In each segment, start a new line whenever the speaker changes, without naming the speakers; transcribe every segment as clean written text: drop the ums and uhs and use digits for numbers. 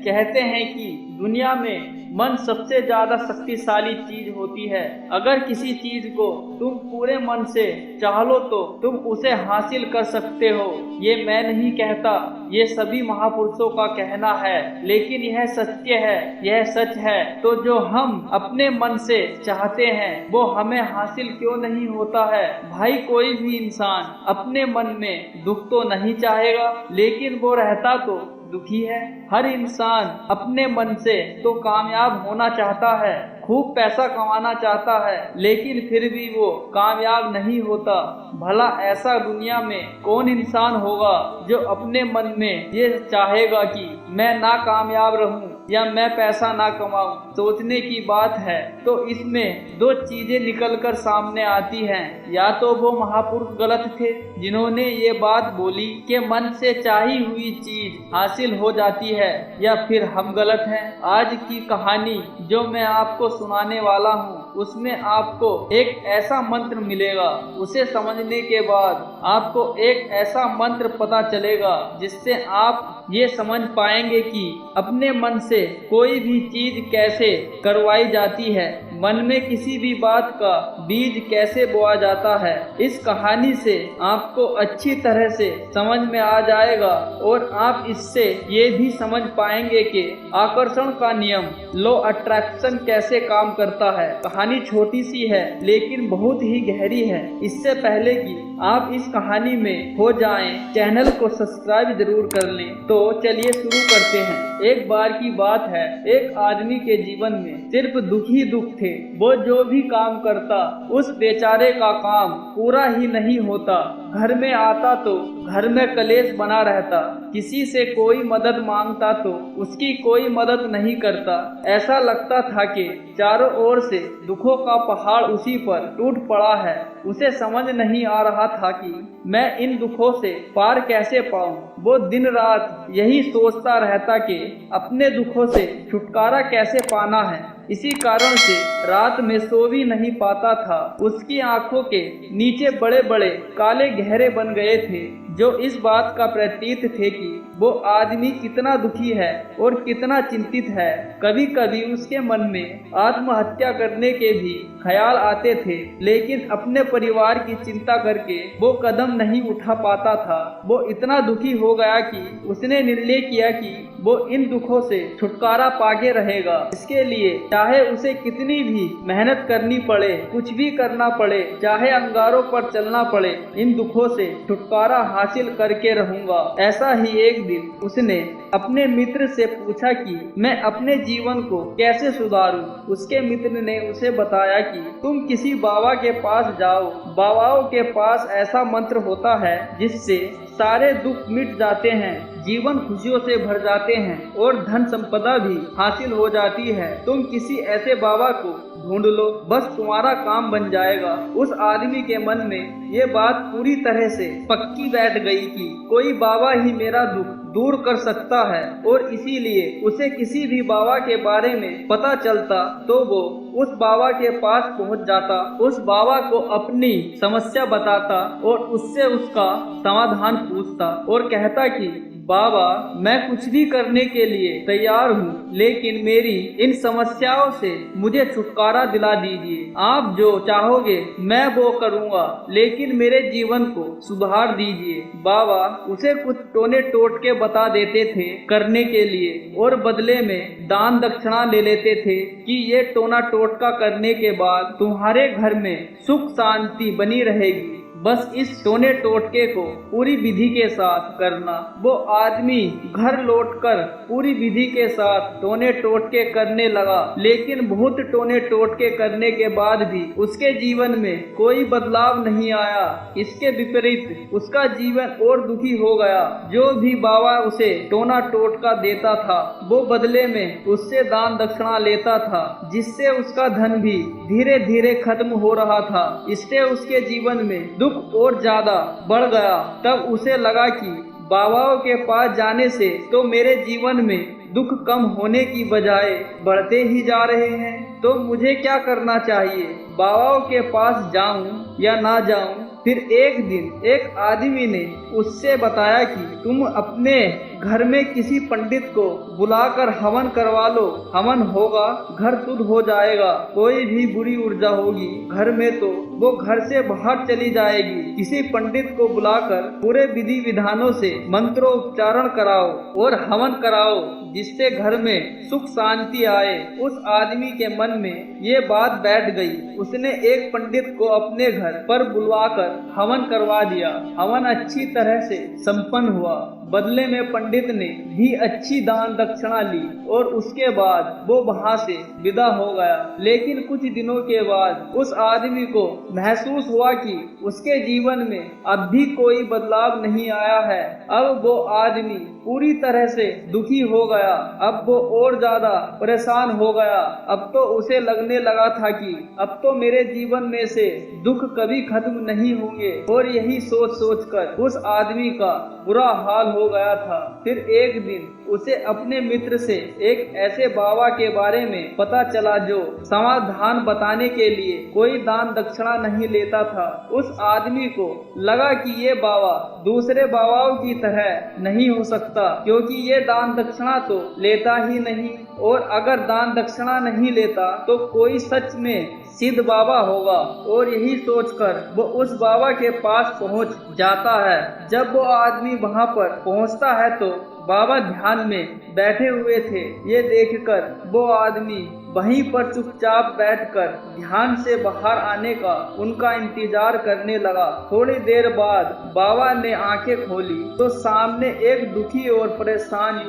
कहते हैं कि दुनिया में मन सबसे ज्यादा शक्तिशाली चीज होती है। अगर किसी चीज को तुम पूरे मन से चाह लो तो तुम उसे हासिल कर सकते हो। ये मैं नहीं कहता, ये सभी महापुरुषों का कहना है, लेकिन यह सत्य है, यह सच है। तो जो हम अपने मन से चाहते हैं वो हमें हासिल क्यों नहीं होता है? भाई, कोई भी इंसान अपने मन में दुख तो नहीं चाहेगा, लेकिन वो रहता तो दुखी है। हर इंसान अपने मन से तो कामयाब होना चाहता है, खूब पैसा कमाना चाहता है, लेकिन फिर भी वो कामयाब नहीं होता। भला ऐसा दुनिया में कौन इंसान होगा जो अपने मन में ये चाहेगा कि मैं ना कामयाब रहूं या मैं पैसा ना कमाऊं? सोचने की बात है। तो इसमें दो चीजें निकलकर सामने आती हैं। या तो वो महापुरुष गलत थे जिन्होंने ये बात बोली कि मन से चाही हुई चीज हासिल हो जाती है, या फिर हम गलत हैं। आज की कहानी जो मैं आपको सुनाने वाला हूँ उसमें आपको एक ऐसा मंत्र मिलेगा। उसे समझने के बाद आपको एक ऐसा मंत्र पता चलेगा जिससे आप ये समझ पाएंगे कि अपने मन से कोई भी चीज कैसे करवाई जाती है, मन में किसी भी बात का बीज कैसे बोया जाता है। इस कहानी से आपको अच्छी तरह से समझ में आ जाएगा और आप इससे ये भी समझ पाएंगे कि आकर्षण का नियम, लॉ अट्रैक्शन कैसे काम करता है। कहानी छोटी सी है लेकिन बहुत ही गहरी है। इससे पहले कि आप इस कहानी में हो जाएं, चैनल को सब्सक्राइब जरूर कर लें। तो चलिए शुरू करते हैं। एक बार की बात है, एक आदमी के जीवन में सिर्फ दुख ही दुख थे। वो जो भी काम करता उस बेचारे का काम पूरा ही नहीं होता। घर में आता तो घर में कलेश बना रहता, किसी से कोई मदद मांगता तो उसकी कोई मदद नहीं करता। ऐसा लगता था कि चारों ओर से दुखों का पहाड़ उसी पर टूट पड़ा है। उसे समझ नहीं आ रहा था कि मैं इन दुखों से पार कैसे पाऊं। वो दिन रात यही सोचता रहता कि अपने दुखों से छुटकारा कैसे पाना है। इसी कारण से रात में सो भी नहीं पाता था। उसकी आंखों के नीचे बड़े बड़े काले गहरे बन गए थे, जो इस बात का प्रतीत थे कि वो आदमी कितना दुखी है और कितना चिंतित है। कभी कभी उसके मन में आत्महत्या करने के भी ख्याल आते थे, लेकिन अपने परिवार की चिंता करके वो कदम नहीं उठा पाता था। वो इतना दुखी हो गया कि उसने निर्णय किया कि वो इन दुखों से छुटकारा पाके रहेगा। इसके लिए चाहे उसे कितनी भी मेहनत करनी पड़े, कुछ भी करना पड़े, चाहे अंगारों पर चलना पड़े, इन दुखों से छुटकारा हासिल करके रहूंगा। ऐसा ही एक दिन उसने अपने मित्र से पूछा कि मैं अपने जीवन को कैसे सुधारूं। उसके मित्र ने उसे बताया कि तुम किसी बाबा के पास जाओ। बाबाओं के पास ऐसा मंत्र होता है जिससे सारे दुख मिट जाते हैं, जीवन खुशियों से भर जाते हैं और धन संपदा भी हासिल हो जाती है। तुम किसी ऐसे बाबा को ढूंढ लो, बस तुम्हारा काम बन जाएगा। उस आदमी के मन में ये बात पूरी तरह से पक्की बैठ गई कि कोई बाबा ही मेरा दुख दूर कर सकता है, और इसीलिए उसे किसी भी बाबा के बारे में पता चलता तो वो उस बाबा के पास पहुंच जाता, उस बाबा को अपनी समस्या बताता और उससे उसका समाधान पूछता और कहता कि बाबा, मैं कुछ भी करने के लिए तैयार हूँ, लेकिन मेरी इन समस्याओं से मुझे छुटकारा दिला दीजिए। आप जो चाहोगे मैं वो करूँगा, लेकिन मेरे जीवन को सुधार दीजिए। बाबा उसे कुछ टोने टोटके बता देते थे करने के लिए, और बदले में दान दक्षिणा ले लेते थे कि ये टोना टोटका करने के बाद तुम्हारे घर में सुख शांति बनी रहेगी। बस इस टोने टोटके को पूरी विधि के साथ करना। वो आदमी घर लौटकर पूरी विधि के साथ टोने टोटके करने लगा, लेकिन बहुत टोने टोटके करने के बाद भी उसके जीवन में कोई बदलाव नहीं आया। इसके विपरीत उसका जीवन और दुखी हो गया। जो भी बाबा उसे टोना टोटका देता था वो बदले में उससे दान दक्षिणा लेता था, जिससे उसका धन भी धीरे धीरे खत्म हो रहा था। इससे उसके जीवन में दुख और ज्यादा बढ़ गया। तब उसे लगा कि बाबाओं के पास जाने से तो मेरे जीवन में दुख कम होने की बजाय बढ़ते ही जा रहे हैं। तो मुझे क्या करना चाहिए? बाबाओं के पास जाऊं या ना जाऊं? फिर एक दिन एक आदमी ने उससे बताया कि तुम अपने घर में किसी पंडित को बुलाकर हवन करवा लो, हवन होगा, घर शुद्ध हो जाएगा। कोई भी बुरी ऊर्जा होगी घर में तो वो घर से बाहर चली जाएगी। किसी पंडित को बुलाकर पूरे विधि विधानों से मंत्रोच्चारण कराओ और हवन कराओ, जिससे घर में सुख शांति आए। उस आदमी के मन में ये बात बैठ गई। उसने एक पंडित को अपने घर पर बुलवाकर हवन करवा दिया। हवन अच्छी तरह से संपन्न हुआ। बदले में पंडित ने भी अच्छी दान दक्षिणा ली और उसके बाद वो वहां से विदा हो गया। लेकिन कुछ दिनों के बाद उस आदमी को महसूस हुआ कि उसके जीवन में अब भी कोई बदलाव नहीं आया है। अब वो आदमी पूरी तरह से दुखी हो गया। अब वो और ज्यादा परेशान हो गया। अब तो उसे लगने लगा था कि अब तो मेरे जीवन में से दुख कभी खत्म नहीं होंगे, और यही सोच सोचकर उस आदमी का बुरा हाल हो गया था। फिर एक दिन उसे अपने मित्र से एक ऐसे बाबा के बारे में पता चला जो समाधान बताने के लिए कोई दान दक्षिणा नहीं लेता था। उस आदमी को लगा कि ये बाबा दूसरे बाबाओं की तरह नहीं हो सकता, क्योंकि ये दान दक्षिणा तो लेता ही नहीं, और अगर दान दक्षिणा नहीं लेता तो कोई सच में सिद्ध बाबा होगा। और यही सोचकर वो उस बाबा के पास पहुंच जाता है। जब वो आदमी वहां पर पहुंचता है तो बाबा ध्यान में बैठे हुए थे। ये देखकर वो आदमी वहीं पर चुपचाप बैठकर ध्यान से बाहर आने का उनका इंतजार करने लगा। थोड़ी देर बाद बाबा ने आंखें खोली तो सामने एक दुखी और परेशान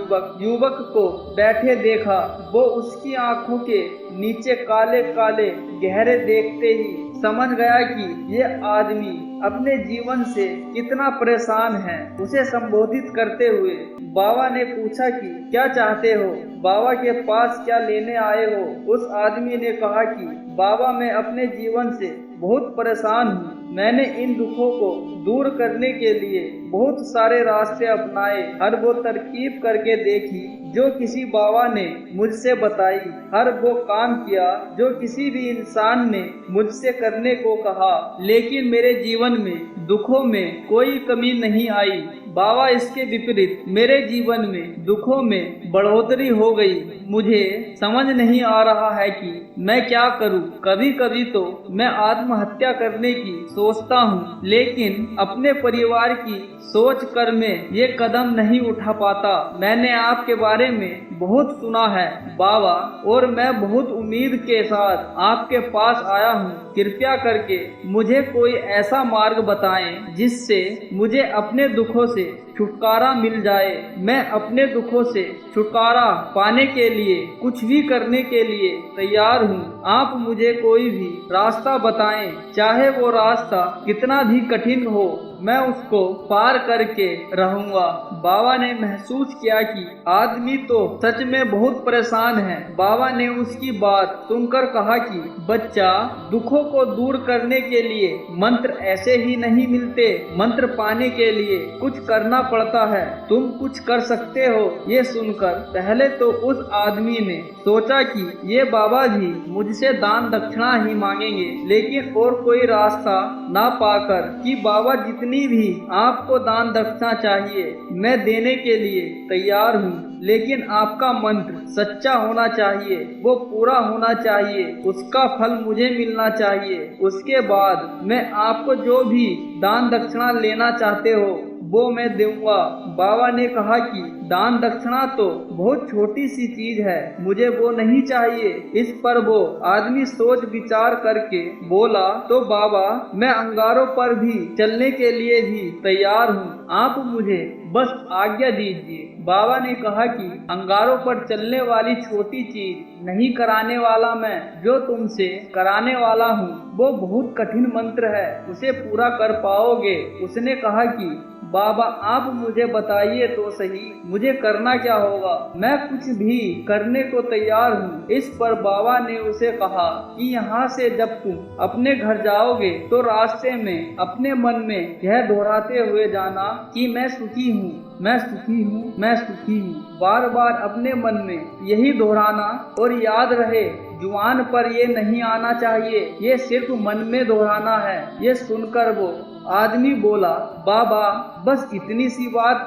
युवक को बैठे देखा। वो उसकी आंखों के नीचे काले काले गहरे देखते ही समझ गया कि ये आदमी अपने जीवन से कितना परेशान है। उसे संबोधित करते हुए बाबा ने पूछा कि क्या चाहते हो, बाबा के पास क्या लेने आए हो। उस आदमी ने कहा कि बाबा मैं अपने जीवन से बहुत परेशान हूँ। मैंने इन दुखों को दूर करने के लिए बहुत सारे रास्ते अपनाए, हर वो तरकीब करके देखी जो किसी बाबा ने मुझसे बताई, हर वो काम किया जो किसी भी इंसान ने मुझसे करने को कहा, लेकिन मेरे जीवन में दुखों में कोई कमी नहीं आई। बाबा इसके विपरीत मेरे जीवन में दुखों में बढ़ोतरी हो गई। मुझे समझ नहीं आ रहा है कि मैं क्या करूं। कभी कभी तो मैं आत्महत्या करने की सोचता हूं, लेकिन अपने परिवार की सोच कर मैं ये कदम नहीं उठा पाता। मैंने आपके बारे में बहुत सुना है बाबा, और मैं बहुत उम्मीद के साथ आपके पास आया हूँ। कृपया करके मुझे कोई ऐसा मार्ग बताएं जिससे मुझे अपने दुखों से छुटकारा मिल जाए। मैं अपने दुखों से छुटकारा पाने के लिए कुछ भी करने के लिए तैयार हूँ। आप मुझे कोई भी रास्ता बताएं, चाहे वो रास्ता कितना भी कठिन हो, मैं उसको पार करके रहूंगा। बाबा ने महसूस किया कि आदमी तो सच में बहुत परेशान है। बाबा ने उसकी बात सुनकर कहा कि बच्चा, दुखों को दूर करने के लिए मंत्र ऐसे ही नहीं मिलते। मंत्र पाने के लिए कुछ करना पड़ता है। तुम कुछ कर सकते हो। ये सुनकर पहले तो उस आदमी ने सोचा कि ये बाबा भी मुझसे दान दक्षिणा ही मांगेंगे, लेकिन और कोई रास्ता ना पाकर कि बाबा जितनी भी आपको दान दक्षिणा चाहिए मैं देने के लिए तैयार हूँ, लेकिन आपका मंत्र सच्चा होना चाहिए, वो पूरा होना चाहिए, उसका फल मुझे मिलना चाहिए। उसके बाद मैं आपको जो भी दान दक्षिणा लेना चाहते हो वो मैं दूंगा। बाबा ने कहा कि दान दक्षिणा तो बहुत छोटी सी चीज है, मुझे वो नहीं चाहिए। इस पर वो आदमी सोच विचार करके बोला, तो बाबा मैं अंगारों पर भी चलने के लिए भी तैयार हूँ, आप मुझे बस आज्ञा दीजिए। बाबा ने कहा कि अंगारों पर चलने वाली छोटी चीज नहीं कराने वाला मैं, जो तुमसे कराने वाला हूँ वो बहुत कठिन मंत्र है, उसे पूरा कर पाओगे। उसने कहा कि बाबा आप मुझे बताइए तो सही, मुझे करना क्या होगा, मैं कुछ भी करने को तैयार हूँ। इस पर बाबा ने उसे कहा कि यहाँ से जब तुम अपने घर जाओगे तो रास्ते में अपने मन में यह दोहराते हुए जाना कि मैं सुखी हूँ, मैं सुखी हूँ, मैं सुखी हूँ। बार बार अपने मन में यही दोहराना और याद रहे जुबान पर ये नहीं आना चाहिए, ये सिर्फ मन में दोहराना है। ये सुनकर वो आदमी बोला, बाबा बस इतनी सी बात,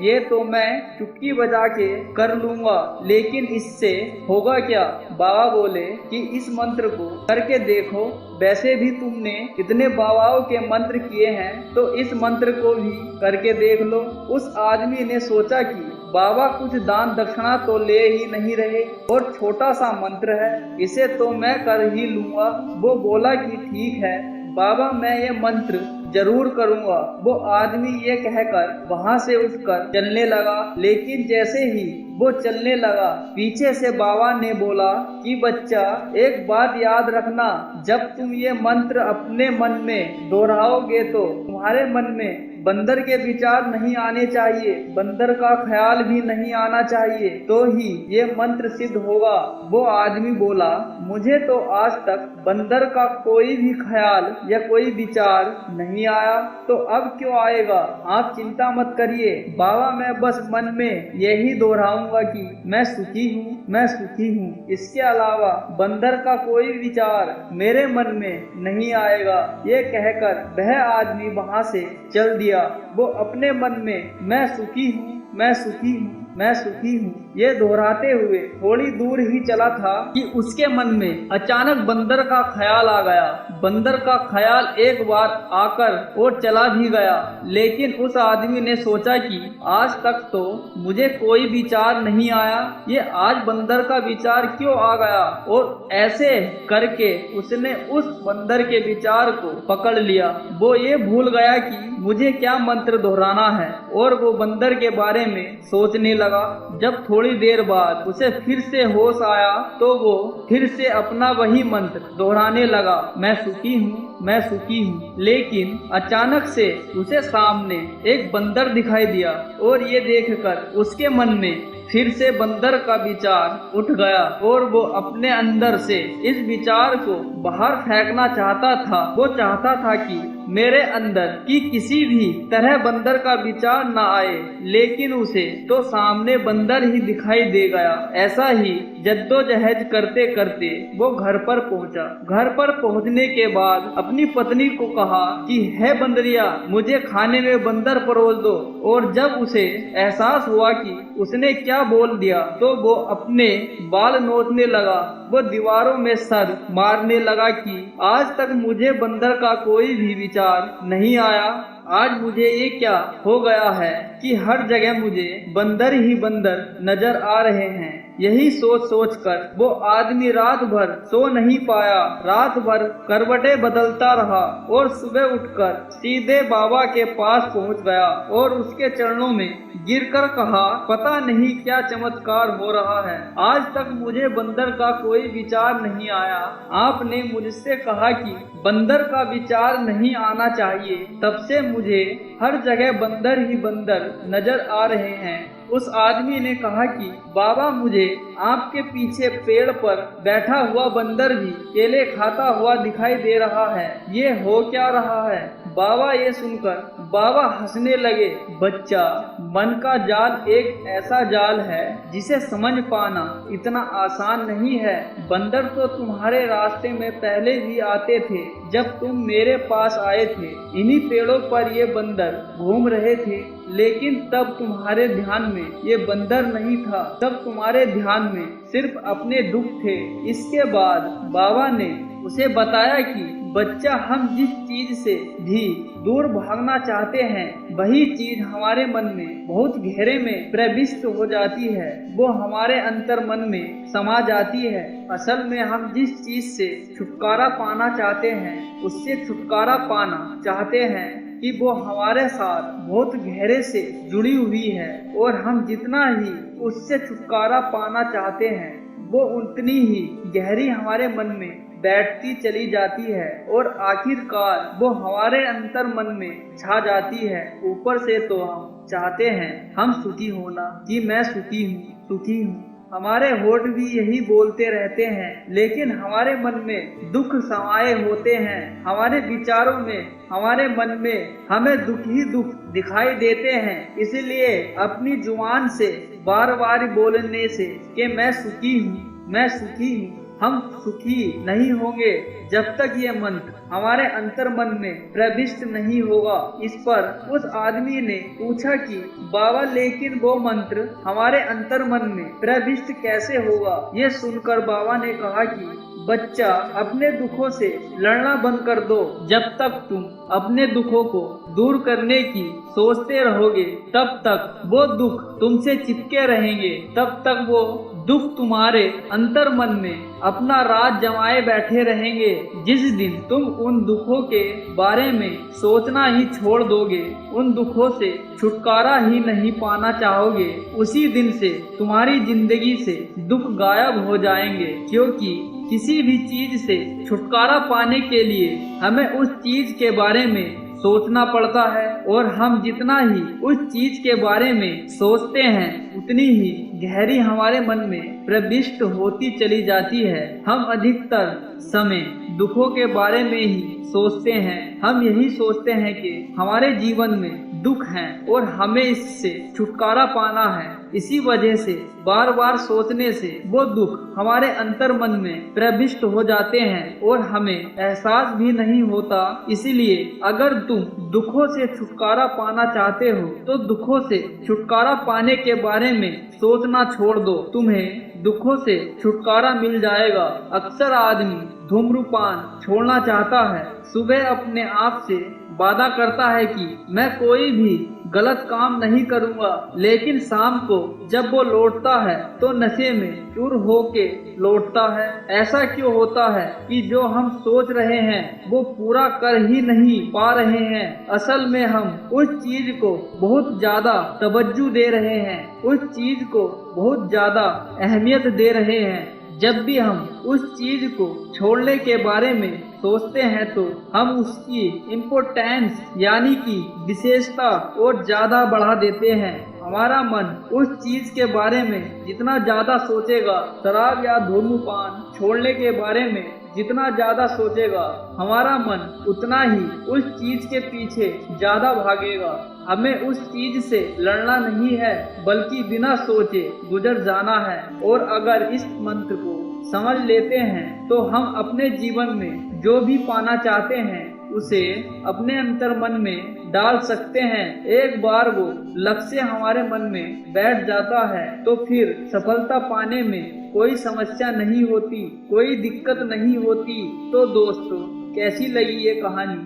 ये तो मैं चुटकी बजा के कर लूंगा, लेकिन इससे होगा क्या? बाबा बोले कि इस मंत्र को करके देखो, वैसे भी तुमने इतने बाबाओं के मंत्र किए हैं, तो इस मंत्र को भी करके देख लो। उस आदमी ने सोचा कि बाबा कुछ दान दक्षिणा तो ले ही नहीं रहे और छोटा सा मंत्र है, इसे तो मैं कर ही लूंगा। वो बोला कि ठीक है बाबा, मैं ये मंत्र जरूर करूंगा। वो आदमी ये कहकर वहां से उठकर चलने लगा, लेकिन जैसे ही वो चलने लगा, पीछे से बाबा ने बोला कि बच्चा एक बात याद रखना, जब तुम ये मंत्र अपने मन में दोहराओगे तो तुम्हारे मन में बंदर के विचार नहीं आने चाहिए, बंदर का ख्याल भी नहीं आना चाहिए, तो ही ये मंत्र सिद्ध होगा। वो आदमी बोला, मुझे तो आज तक बंदर का कोई भी ख्याल या कोई विचार नहीं आया, तो अब क्यों आएगा? आप चिंता मत करिए बाबा, मैं बस मन में यही दोहराऊंगा कि मैं सुखी हूँ, मैं सुखी हूँ। इसके अलावा बंदर का कोई विचार मेरे मन में नहीं आएगा। ये कहकर वह आदमी वहां से चल दिया। वो अपने मन में मैं सुखी हूँ, मैं सुखी हूँ, मैं सुखी हूँ ये दोहराते हुए थोड़ी दूर ही चला था कि उसके मन में अचानक बंदर का ख्याल आ गया। बंदर का ख्याल एक बार आकर और चला भी गया, लेकिन उस आदमी ने सोचा कि आज तक तो मुझे कोई विचार नहीं आया, ये आज बंदर का विचार क्यों आ गया? और ऐसे करके उसने उस बंदर के विचार को पकड़ लिया। वो ये भूल गया कि मुझे क्या मंत्र दोहराना है और वो बंदर के बारे में सोचने लगा। जब थोड़ी देर बाद उसे फिर से होश आया तो वो फिर से अपना वही मंत्र दोहराने लगा, मैं सुखी हूँ, मैं सुखी हूँ। लेकिन अचानक से उसे सामने एक बंदर दिखाई दिया और ये देखकर उसके मन में फिर से बंदर का विचार उठ गया और वो अपने अंदर से इस विचार को बाहर फेंकना चाहता था। वो चाहता था कि मेरे अंदर की किसी भी तरह बंदर का विचार न आए, लेकिन उसे तो सामने बंदर ही दिखाई दे गया। ऐसा ही जद्दोजहद करते करते वो घर पर पहुंचा। घर पर पहुंचने के बाद अपनी पत्नी को कहा कि है बंदरिया, मुझे खाने में बंदर परोस दो। और जब उसे एहसास हुआ कि उसने क्या बोल दिया तो वो अपने बाल नोचने लगा। वो दीवारों में सर मारने लगा कि आज तक मुझे बंदर का कोई भी विचार नहीं आया, आज मुझे ये क्या हो गया है कि हर जगह मुझे बंदर ही बंदर नजर आ रहे हैं। यही सोच सोच कर वो आदमी रात भर सो नहीं पाया, रात भर करवटें बदलता रहा और सुबह उठकर सीधे बाबा के पास पहुंच गया और उसके चरणों में गिरकर कहा, पता नहीं क्या चमत्कार हो रहा है, आज तक मुझे बंदर का कोई विचार नहीं आया। आपने मुझसे कहा कि बंदर का विचार नहीं आना चाहिए, तब से मुझे हर जगह बंदर ही बंदर नजर आ रहे हैं। उस आदमी ने कहा कि बाबा, मुझे आपके पीछे पेड़ पर बैठा हुआ बंदर भी केले खाता हुआ दिखाई दे रहा है, ये हो क्या रहा है? बाबा ये सुनकर बाबा हंसने लगे, बच्चा, मन का जाल एक ऐसा जाल है जिसे समझ पाना इतना आसान नहीं है। बंदर तो तुम्हारे रास्ते में पहले भी आते थे, जब तुम मेरे पास आए थे इन्हीं पेड़ों पर ये बंदर घूम रहे थे, लेकिन तब तुम्हारे ध्यान में ये बंदर नहीं था, तब तुम्हारे ध्यान में सिर्फ अपने दुख थे। इसके बाद बाबा ने उसे बताया कि बच्चा, हम जिस चीज से भी दूर भागना चाहते हैं वही चीज हमारे मन में बहुत गहरे में प्रविष्ट हो जाती है, वो हमारे अंतर मन में समा जाती है। असल में हम जिस चीज से छुटकारा पाना चाहते हैं, उससे छुटकारा पाना चाहते हैं कि वो हमारे साथ बहुत गहरे से जुड़ी हुई है और हम जितना ही उससे छुटकारा पाना चाहते हैं वो उतनी ही गहरी हमारे मन में बैठती चली जाती है और आखिरकार वो हमारे अंतर मन में छा जाती है। ऊपर से तो हम चाहते हैं हम सुखी होना कि मैं सुखी हूँ, सुखी हूँ। हमारे होठ भी यही बोलते रहते हैं, लेकिन हमारे मन में दुख समाये होते हैं। हमारे विचारों में, हमारे मन में हमें दुख ही दुख दिखाई देते हैं। इसलिए अपनी जुबान से बार बार बोलने से कि मैं सुखी हूँ, मैं सुखी हूँ, हम सुखी नहीं होंगे जब तक ये मंत्र हमारे अंतर मन में प्रविष्ट नहीं होगा। इस पर उस आदमी ने पूछा कि बाबा, लेकिन वो मंत्र हमारे अंतर मन में प्रविष्ट कैसे होगा? ये सुनकर बाबा ने कहा कि बच्चा, अपने दुखों से लड़ना बंद कर दो। जब तक तुम अपने दुखों को दूर करने की सोचते रहोगे, तब तक वो दुख तुमसे चिपके रहेंगे, तब तक वो दुख तुम्हारे अंतर मन में अपना राज जमाए बैठे रहेंगे। जिस दिन तुम उन दुखों के बारे में सोचना ही छोड़ दोगे, उन दुखों से छुटकारा ही नहीं पाना चाहोगे, उसी दिन से तुम्हारी जिंदगी से दुख गायब हो जाएंगे। क्योंकि किसी भी चीज से छुटकारा पाने के लिए हमें उस चीज के बारे में सोचना पड़ता है, और हम जितना ही उस चीज के बारे में सोचते हैं, उतनी ही गहरी हमारे मन में प्रविष्ट होती चली जाती है। हम अधिकतर समय दुखों के बारे में ही सोचते हैं। हम यही सोचते हैं कि हमारे जीवन में दुख है और हमें इससे छुटकारा पाना है। इसी वजह से बार बार सोचने से वो दुख हमारे अंतर मन में प्रविष्ट हो जाते हैं और हमें एहसास भी नहीं होता। इसीलिए अगर तुम दुखों से छुटकारा पाना चाहते हो, तो दुखों से छुटकारा पाने के बारे में सोचना छोड़ दो, तुम्हें दुखों से छुटकारा मिल जाएगा। अक्सर आदमी धूम्रपान छोड़ना चाहता है, सुबह अपने आप से वादा करता है कि मैं कोई भी गलत काम नहीं करूंगा, लेकिन शाम को जब वो लौटता है तो नशे में चूर होके लौटता है। ऐसा क्यों होता है कि जो हम सोच रहे हैं वो पूरा कर ही नहीं पा रहे हैं। असल में हम उस चीज को बहुत ज्यादा तवज्जो दे रहे हैं, उस चीज को बहुत ज्यादा अहमियत दे रहे हैं। जब भी हम उस चीज को छोड़ने के बारे में सोचते हैं तो हम उसकी इम्पोर्टेंस यानी कि विशेषता और ज्यादा बढ़ा देते हैं। हमारा मन उस चीज के बारे में जितना ज्यादा सोचेगा, शराब या धूम्रपान छोड़ने के बारे में जितना ज्यादा सोचेगा, हमारा मन उतना ही उस चीज के पीछे ज्यादा भागेगा। हमें उस चीज से लड़ना नहीं है, बल्कि बिना सोचे गुजर जाना है। और अगर इस मंत्र को समझ लेते हैं तो हम अपने जीवन में जो भी पाना चाहते हैं उसे अपने अंतर मन में डाल सकते हैं। एक बार वो लक्ष्य हमारे मन में बैठ जाता है तो फिर सफलता पाने में कोई समस्या नहीं होती, कोई दिक्कत नहीं होती। तो दोस्तों, कैसी लगी ये कहानी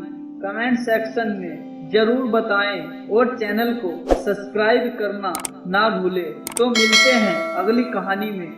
कमेंट सेक्शन में जरूर बताएं और चैनल को सब्सक्राइब करना ना भूलें। तो मिलते हैं अगली कहानी में।